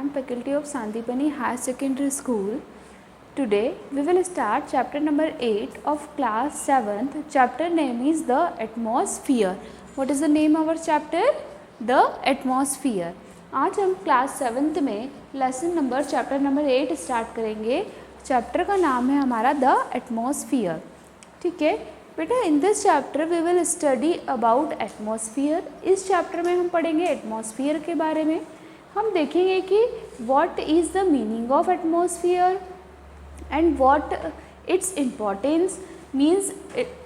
am faculty of Sandipani Higher Secondary School. Today we will start chapter number 8 of class 7th. Chapter name is the atmosphere. What is the name of our chapter? The atmosphere. आज हम class 7th में lesson number chapter number 8 start करेंगे. Chapter का नाम है हमारा the atmosphere. ठीक है बेटा, in this chapter we will study about atmosphere. इस चैप्टर में हम पढ़ेंगे एटमॉस्फियर के बारे में. हम देखेंगे कि what is the meaning of atmosphere and what its importance. Means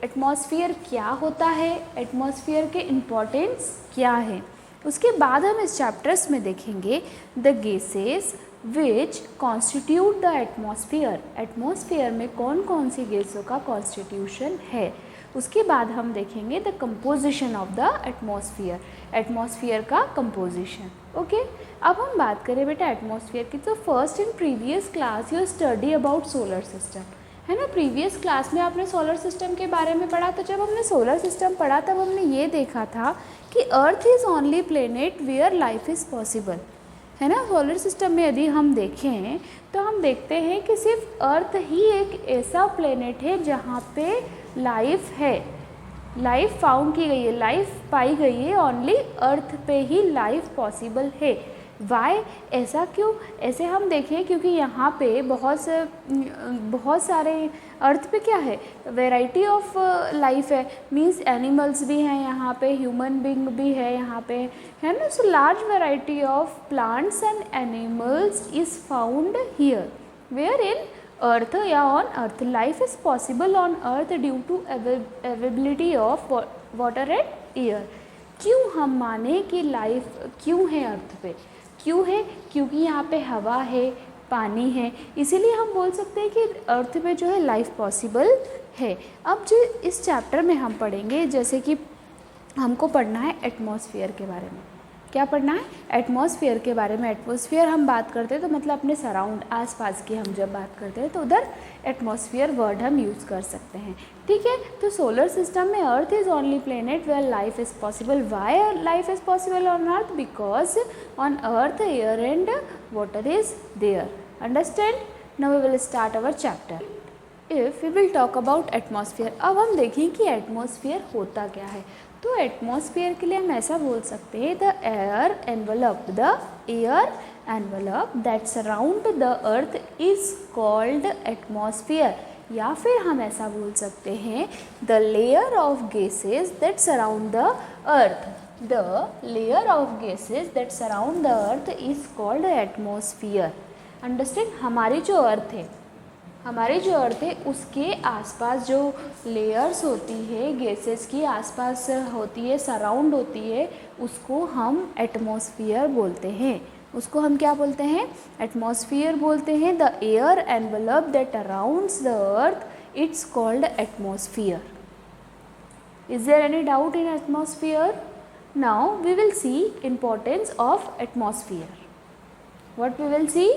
atmosphere क्या होता है, एटमॉस्फियर के इम्पोर्टेंस क्या है. उसके बाद हम इस चैप्टर्स में देखेंगे the gases which constitute the atmosphere. Atmosphere में कौन कौन सी गैसों का कॉन्स्टिट्यूशन है. उसके बाद हम देखेंगे the composition of the atmosphere, atmosphere का कंपोजिशन. ओके, अब हम बात करें बेटा एटमॉस्फियर की. तो first in previous class you study about solar system, है ना. प्रीवियस क्लास में आपने सोलर सिस्टम के बारे में पढ़ा. तो जब हमने सोलर सिस्टम पढ़ा तब हमने ये देखा था कि earth is only planet where life is possible, है ना. सोलर सिस्टम में यदि हम देखें तो हम देखते हैं कि सिर्फ अर्थ ही एक ऐसा प्लेनेट है जहाँ पे लाइफ है, लाइफ फाउंड की गई है, लाइफ पाई गई है. ओनली अर्थ पे ही लाइफ पॉसिबल है. वाई, ऐसा क्यों? ऐसे हम देखें क्योंकि यहाँ पे बहुत सारे अर्थ पे क्या है, वैरायटी ऑफ लाइफ है. मींस एनिमल्स भी हैं यहाँ पे, ह्यूमन बीइंग भी है यहाँ पे, है ना. So large variety of plants and animals is found here where in earth या on earth. Life is possible on earth due to availability of water and air. क्यों हम माने कि लाइफ क्यों है अर्थ पे? क्यों है? क्योंकि यहाँ पे हवा है, पानी है, इसीलिए हम बोल सकते हैं कि अर्थ पे जो है लाइफ पॉसिबल है. अब जो इस चैप्टर में हम पढ़ेंगे, जैसे कि हमको पढ़ना है एटमॉस्फेयर के बारे में. क्या पढ़ना है? एटमॉस्फेयर के बारे में. एटमॉस्फेयर हम बात करते हैं तो मतलब अपने सराउंड, आसपास की हम जब बात करते हैं तो उधर एटमॉस्फेयर वर्ड हम यूज़ कर सकते हैं. ठीक है. तो सोलर सिस्टम में earth is only planet where life is possible. Why life is possible on earth? Because on earth air and water is there. Understand? Now we will start our chapter. If we will talk about atmosphere, अब हम देखें कि atmosphere होता क्या है. तो atmosphere के लिए हम ऐसा बोल सकते हैं the air envelope, the air envelope that surround the earth is called atmosphere. या फिर हम ऐसा बोल सकते हैं the layer of gases that surround the earth. The layer of gases that surround the earth is called atmosphere. Understand? हमारी जो अर्थ है उसके आसपास जो लेयर्स होती है गैसेस की, आसपास होती है, सराउंड होती है, उसको हम एटमॉस्फेयर बोलते हैं. उसको हम क्या बोलते हैं? एटमॉस्फेयर बोलते हैं. The air envelope that arounds the earth it's called atmosphere. Is there any doubt in atmosphere? Now we will see importance of atmosphere. What we will see?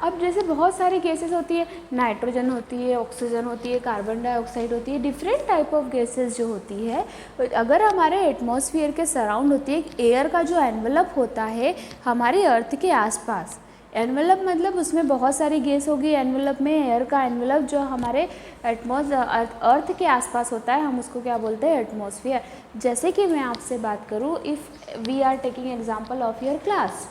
अब जैसे बहुत सारी गैसेस होती है, नाइट्रोजन होती है, ऑक्सीजन होती है, कार्बन डाइऑक्साइड होती है, डिफरेंट टाइप ऑफ गैसेस जो होती है, अगर हमारे एटमॉस्फेयर के सराउंड होती है, एयर का जो एनवलप होता है हमारे अर्थ के आसपास. एनवलप मतलब उसमें बहुत सारी गैस होगी एनवलप में. एयर का एनवलप जो हमारे अर्थ के आसपास होता है हम उसको क्या बोलते हैं? एटमॉस्फेयर. जैसे कि मैं आपसे बात करूँ, if we are taking example of your class,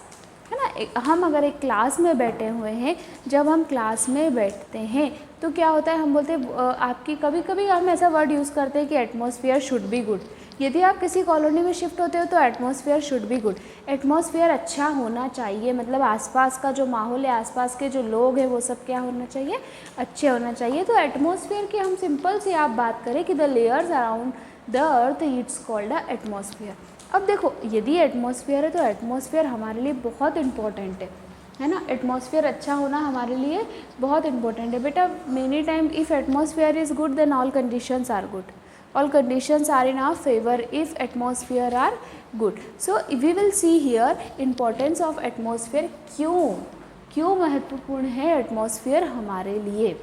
है ना. हम अगर एक क्लास में बैठे हुए हैं, जब हम क्लास में बैठते हैं तो क्या होता है, हम बोलते हैं आपकी, कभी कभी हम ऐसा वर्ड यूज़ करते हैं कि एटमॉस्फेयर शुड बी गुड. यदि आप किसी कॉलोनी में शिफ्ट होते हो तो atmosphere should be good. Atmosphere अच्छा होना चाहिए, मतलब आसपास का जो माहौल है, आसपास के जो लोग हैं वो सब क्या होना चाहिए? अच्छे होना चाहिए. तो एटमॉस्फेयर की हम सिंपल सी आप बात करें कि the layers around the earth it's called the atmosphere. अब देखो, यदि एटमॉस्फेयर है तो एटमॉस्फेयर हमारे लिए बहुत इम्पोर्टेंट है ना. एटमॉस्फेयर अच्छा होना हमारे लिए बहुत इम्पोर्टेंट है बेटा. Many time if atmosphere is good then all conditions are good. All conditions are in our favour if atmosphere are good. So we will see here importance of atmosphere. क्यों महत्वपूर्ण है एटमॉस्फेयर हमारे लिए.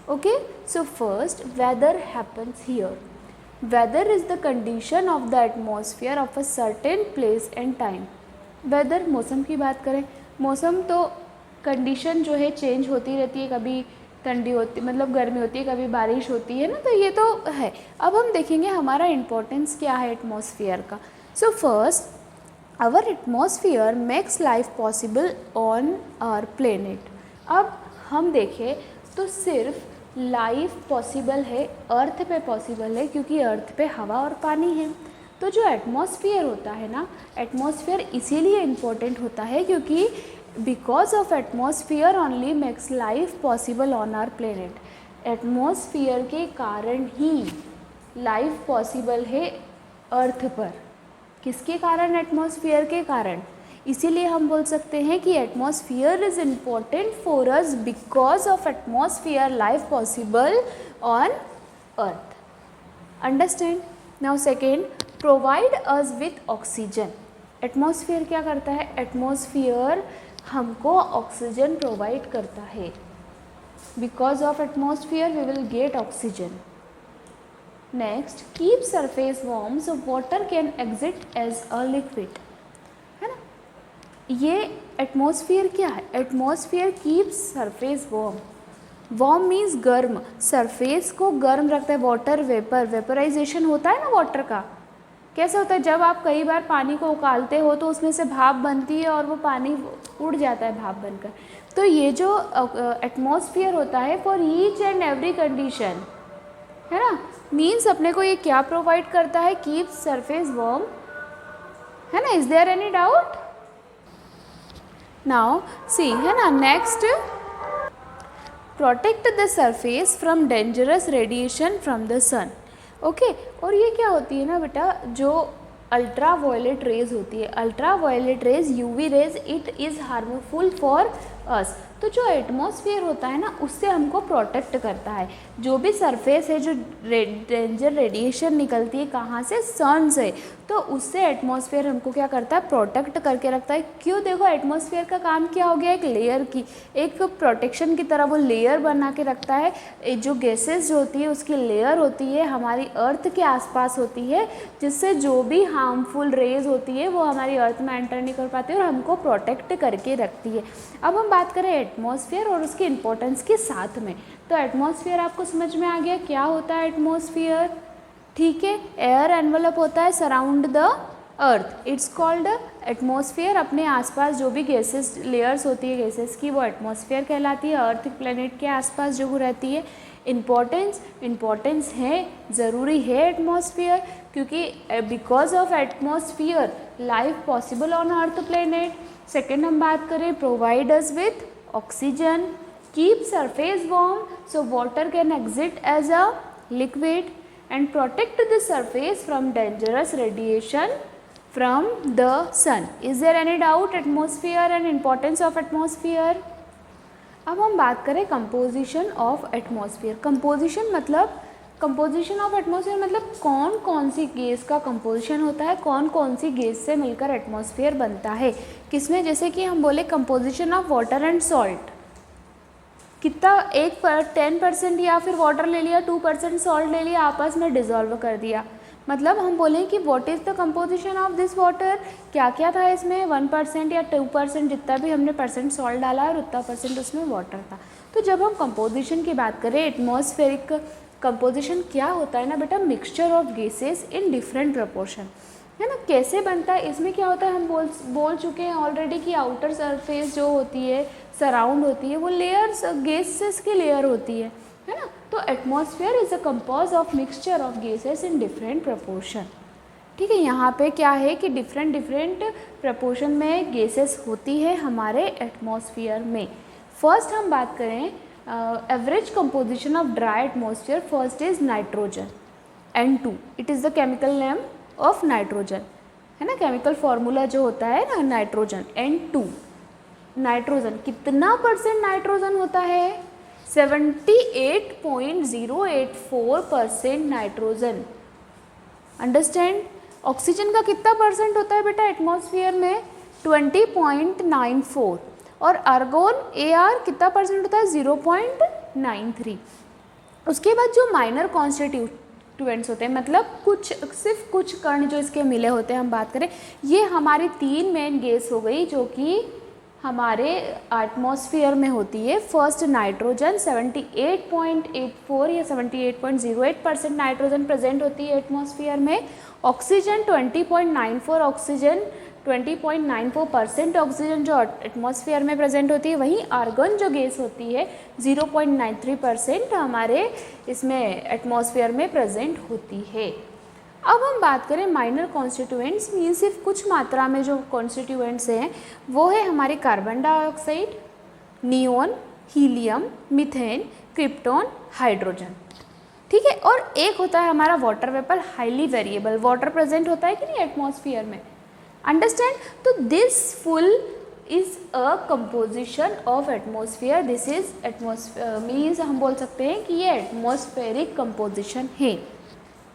Okay, so first weather happens here. Weather is the condition of the atmosphere of a certain place and time. Weather, मौसम की बात करें, मौसम तो कंडीशन जो है चेंज होती रहती है, कभी ठंडी होती मतलब गर्मी होती है, कभी बारिश होती है ना, तो ये तो है। अब हम देखेंगे हमारा इम्पोर्टेंस क्या है एटमॉस्फेयर का। So first, our atmosphere makes life possible on our planet. अब हम देखें तो सिर्फ लाइफ पॉसिबल है अर्थ पे पॉसिबल है क्योंकि अर्थ पे हवा और पानी है। तो जो एटमॉस्फेयर होता है ना, एटमॉस्फेयर इसीलिए इम्पोर्टेंट होता है क्योंकि because of atmosphere only makes life possible on our planet. Atmosphere के कारण ही लाइफ पॉसिबल है अर्थ पर। किसके कारण? एटमॉस्फेयर के कारण। इसीलिए हम बोल सकते हैं कि atmosphere is important for us because of atmosphere life possible on earth. Understand? Now second, provide us with oxygen. Atmosphere क्या करता है? एटमॉस्फेयर हमको ऑक्सीजन प्रोवाइड करता है। Because of atmosphere we will get oxygen. Next, keep surface warm so water can exit as a liquid, है ना। ये atmosphere क्या है? Atmosphere keeps surface warm. Warm means गर्म, सरफेस को गर्म रखता है। वाटर वेपर, वेपराइजेशन होता है ना वाटर का। कैसे होता है? जब आप कई बार पानी को उकालते हो तो उसमें से भाप बनती है और वो पानी उड़ जाता है भाप बनकर। तो ये जो एटमॉस्फेयर होता है for each and every condition, है ना, मीन्स अपने को ये क्या प्रोवाइड करता है? कीप सरफेस वार्म, है ना। Is there any doubt? Now see, है ना, next, protect the surface from dangerous radiation from the sun. Okay, और ये क्या होती है ना बेटा, जो अल्ट्रा वायलेट रेज होती है, ultra violet rays, UV rays, it is harmful for us. तो जो एटमॉस्फेयर होता है ना, उससे हमको प्रोटेक्ट करता है। जो भी सरफेस है, जो डेंजर रेडिएशन निकलती है कहाँ से? सन से, तो उससे एटमॉस्फेयर हमको क्या करता है? प्रोटेक्ट करके रखता है। क्यों? देखो एटमॉस्फेयर का काम क्या हो गया? एक लेयर की, एक प्रोटेक्शन की तरह वो लेयर बना के रखता है। जो गैसेस जो होती है उसकी लेयर होती है, हमारी अर्थ के आसपास होती है, जिससे जो भी हार्मफुल रेज होती है वो हमारी अर्थ में एंटर नहीं कर पाती और हमको प्रोटेक्ट करके रखती है। अब हम बात करें एटमॉस्फेयर और उसकी इम्पोर्टेंस के साथ में, तो एटमॉस्फेयर आपको समझ में आ गया क्या होता है एटमॉस्फेयर? ठीक है, एयर एनवलप होता है surround the earth, it's called atmosphere. अपने आसपास जो भी गैसेस लेयर्स होती है गैसेस की, वो एटमॉस्फेयर कहलाती है। अर्थ प्लेनेट के आसपास जो रहती है। इम्पोर्टेंस है, ज़रूरी है एटमॉस्फेयर, क्योंकि because of atmosphere life possible on earth planet. Second हम बात करें, provide us with oxygen, keep surface warm so water can exit as a liquid, and protect the surface from dangerous radiation from the sun. Is there any doubt? Atmosphere and importance of atmosphere. अब हम बात करें composition of atmosphere. Composition of atmosphere मतलब कौन कौन सी gas का composition होता है, कौन कौन सी गैस से मिलकर एटमॉस्फेयर बनता है, किसमें? जैसे कि हम बोले composition of water and salt, कितना 10% या फिर वाटर ले लिया, 2% सॉल्ट ले लिया, आपस में डिज़ोल्व कर दिया। मतलब हम बोलें कि what is the composition of this water, क्या क्या था इसमें, 1% या 2%, जितना भी हमने परसेंट सॉल्ट डाला और उतना परसेंट उसमें वाटर था। तो जब हम कंपोजिशन की बात करें, एटमॉस्फेरिक कंपोजिशन क्या होता है ना बेटा, mixture of gases in different proportion, है ना। कैसे बनता है? इसमें क्या होता है, हम बोल चुके हैं ऑलरेडी कि आउटर सरफेस जो होती है, सराउंड होती है, वो लेयर्स गैसेस की लेयर होती है ना। तो atmosphere is a compose of mixture of gases in different proportion. ठीक है, यहाँ पे क्या है कि डिफरेंट प्रपोर्शन में गैसेस होती है हमारे एटमॉस्फेयर में। फर्स्ट हम बात करें average composition of dry atmosphere, first is nitrogen, N2, it is the chemical name of nitrogen, है ना। केमिकल फार्मूला जो होता है ना नाइट्रोजन, N2। नाइट्रोजन कितना परसेंट नाइट्रोजन होता है? 78.084% नाइट्रोजन। अंडरस्टैंड? ऑक्सीजन का कितना परसेंट होता है बेटा एटमॉस्फेयर में? 20.94। और आर्गोन AR कितना परसेंट होता है? 0.93। उसके बाद जो माइनर कॉन्स्टिट्यूएंट्स होते हैं, मतलब कुछ सिर्फ कुछ कण जो इसके मिले होते हैं हम बात करें। ये हमारी 3 मेन गैस हो गई जो कि हमारे एटमॉस्फेयर में होती है। फर्स्ट नाइट्रोजन 78.84 या 78.08% नाइट्रोजन प्रेजेंट होती है एटमॉस्फेयर में। ऑक्सीजन 20.94 ऑक्सीजन 20.94% ऑक्सीजन जो एटमॉस्फेयर में प्रेजेंट होती है। वहीं आर्गन जो गैस होती है 0.93% हमारे इसमें एटमॉस्फेयर में प्रेजेंट होती है। अब हम बात करें माइनर कॉन्स्टिट्यूएंट्स, मीन सिर्फ कुछ मात्रा में जो कॉन्स्टिट्यूएंट्स हैं वो है हमारे carbon dioxide, neon, helium, methane, krypton, hydrogen. ठीक है, और एक होता है हमारा water vapour, highly variable, water present होता है कि नहीं एटमॉस्फेयर में, अंडरस्टैंड। तो this full is a composition of atmosphere, this is atmosphere means हम बोल सकते हैं कि ये एटमॉस्फेरिक कंपोजिशन है।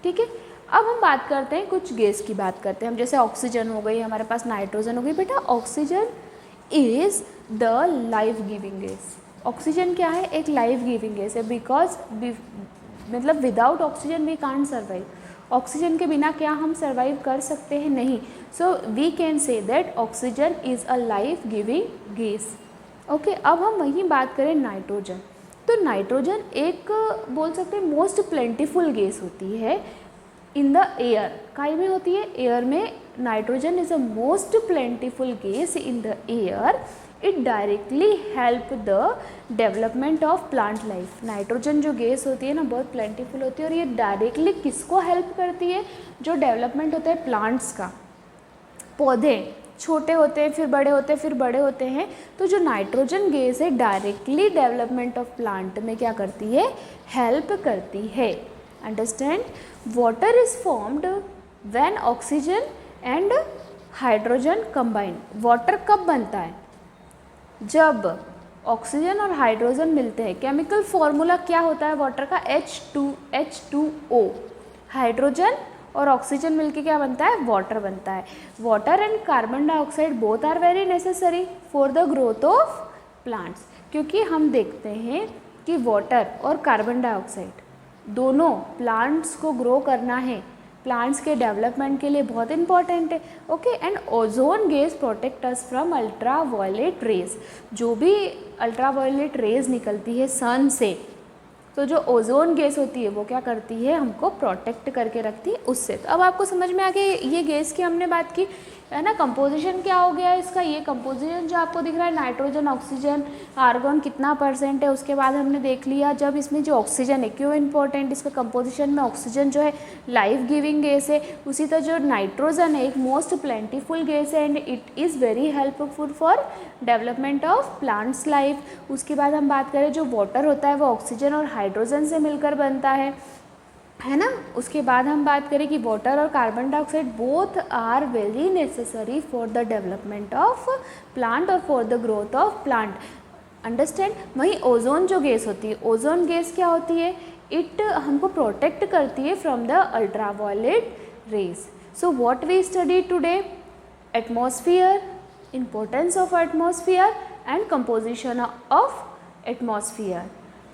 ठीक है, अब हम बात करते हैं कुछ गैस की बात करते हैं हम, जैसे ऑक्सीजन हो गई, हमारे पास नाइट्रोजन हो गई। बेटा oxygen is the life giving gas. Oxygen क्या है? एक लाइफ गिविंग गैस है, बिकॉज मतलब without oxygen we can't survive. Oxygen के बिना क्या हम सर्वाइव कर सकते हैं? नहीं। So we can say that oxygen is a life giving gas. Okay, अब हम वहीं बात करें नाइट्रोजन। तो नाइट्रोजन एक बोल सकते हैं मोस्ट प्लेंटीफुल गैस होती है इन द एयर। काय में होती है? एयर में। Nitrogen is a most plentiful gas in the air. It directly help the development of plant life. Nitrogen जो गैस होती है ना बहुत प्लेंटीफुल होती है और ये डायरेक्टली किसको हेल्प करती है? जो डेवलपमेंट होता है प्लांट्स का। पौधे छोटे होते हैं फिर बड़े होते हैं फिर बड़े होते हैं, तो जो नाइट्रोजन गैस है डायरेक्टली डेवलपमेंट ऑफ प्लांट में क्या करती है? हेल्प करती है। Understand? Water is formed when oxygen and hydrogen combine. Water कब बनता है? जब ऑक्सीजन और हाइड्रोजन मिलते हैं। केमिकल फॉर्मूला क्या होता है वाटर का? H2O। हाइड्रोजन और ऑक्सीजन मिलके क्या बनता है? वाटर बनता है। Water and carbon dioxide both are very necessary for the growth of plants, क्योंकि हम देखते हैं कि वाटर और कार्बन डाइऑक्साइड दोनों प्लांट्स को ग्रो करना है, प्लांट्स के डेवलपमेंट के लिए बहुत इंपॉर्टेंट है। Okay, and ozone gas protect us from ultra violet rays. जो भी अल्ट्रा वायलेट रेज निकलती है सन से, तो जो ओजोन गैस होती है वो क्या करती है? हमको प्रोटेक्ट करके रखती है उससे। तो अब आपको समझ में आ गया ये गैस की हमने बात की है ना। कंपोजिशन क्या हो गया इसका? ये कंपोजिशन जो आपको दिख रहा है नाइट्रोजन, ऑक्सीजन, आर्गन कितना परसेंट है, उसके बाद हमने देख लिया जब इसमें जो ऑक्सीजन है क्यों इम्पोर्टेंट, इसका कंपोजिशन में ऑक्सीजन जो है लाइफ गिविंग गैस है। उसी तरह जो नाइट्रोजन है एक मोस्ट प्लेंटीफुल गैस है and it is very helpful for development of plants life. उसके बाद हम बात करें जो वाटर होता है वो ऑक्सीजन और हाइड्रोजन से मिलकर बनता है ना। उसके बाद हम बात करें कि वाटर और carbon dioxide both are very necessary for the development of plant और for the growth of plant. Understand? वहीं ओजोन जो गैस होती है, ओजोन गैस क्या होती है? इट हमको प्रोटेक्ट करती है from the ultra violet rays. So what we study today? Atmosphere, importance of atmosphere and composition of atmosphere.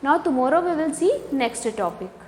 Now tomorrow we will see next topic.